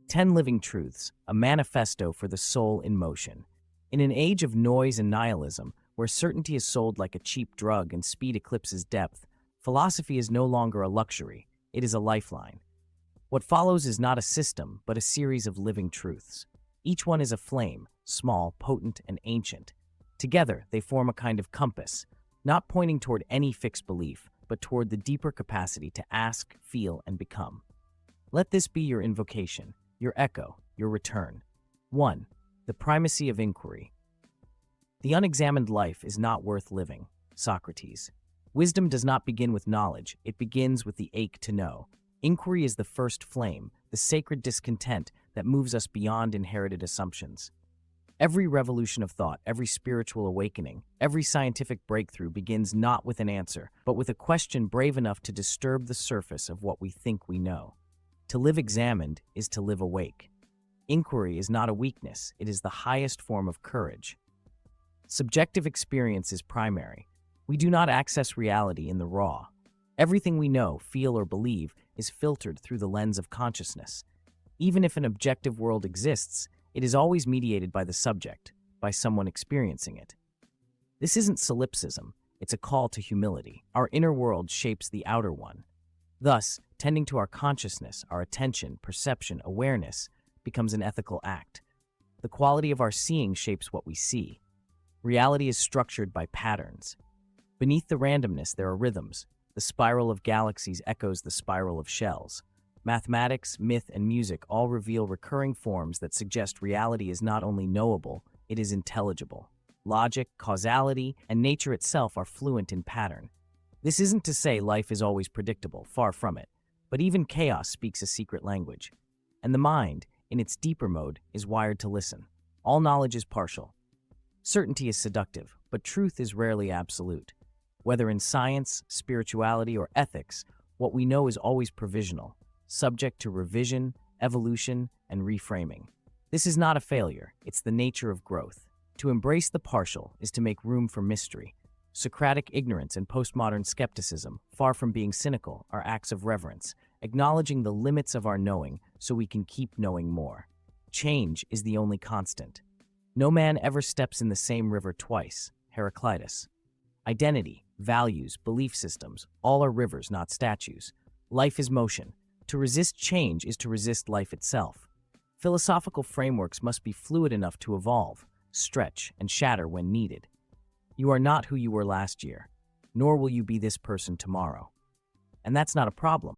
10 Living Truths, a manifesto for the soul in motion. In an age of noise and nihilism, where certainty is sold like a cheap drug and speed eclipses depth, philosophy is no longer a luxury, it is a lifeline. What follows is not a system, but a series of living truths. Each one is a flame, small, potent, and ancient. Together, they form a kind of compass, not pointing toward any fixed belief, but toward the deeper capacity to ask, feel, and become. Let this be your invocation, your echo, your return. 1. The primacy of inquiry. The unexamined life is not worth living. Socrates. Wisdom does not begin with knowledge, it begins with the ache to know. Inquiry is the first flame, the sacred discontent that moves us beyond inherited assumptions. Every revolution of thought, every spiritual awakening, every scientific breakthrough begins not with an answer, but with a question brave enough to disturb the surface of what we think we know. To live examined is to live awake. Inquiry is not a weakness, it is the highest form of courage. Subjective experience is primary. We do not access reality in the raw. Everything we know, feel, or believe is filtered through the lens of consciousness. Even if an objective world exists, it is always mediated by the subject, by someone experiencing it. This isn't solipsism, it's a call to humility. Our inner world shapes the outer one. Thus, tending to our consciousness, our attention, perception, awareness, becomes an ethical act. The quality of our seeing shapes what we see. Reality is structured by patterns. Beneath the randomness, there are rhythms. The spiral of galaxies echoes the spiral of shells. Mathematics, myth, and music all reveal recurring forms that suggest reality is not only knowable, it is intelligible. Logic, causality, and nature itself are fluent in pattern. This isn't to say life is always predictable, far from it, but even chaos speaks a secret language. And the mind, in its deeper mode, is wired to listen. All knowledge is partial. Certainty is seductive, but truth is rarely absolute. Whether in science, spirituality, or ethics, what we know is always provisional, subject to revision, evolution, and reframing. This is not a failure, it's the nature of growth. To embrace the partial is to make room for mystery. Socratic ignorance and postmodern skepticism, far from being cynical, are acts of reverence, acknowledging the limits of our knowing so we can keep knowing more. Change is the only constant. No man ever steps in the same river twice. Heraclitus. Identity, values, belief systems, all are rivers, not statues. Life is motion. To resist change is to resist life itself. Philosophical frameworks must be fluid enough to evolve, stretch, and shatter when needed. You are not who you were last year, nor will you be this person tomorrow. And that's not a problem.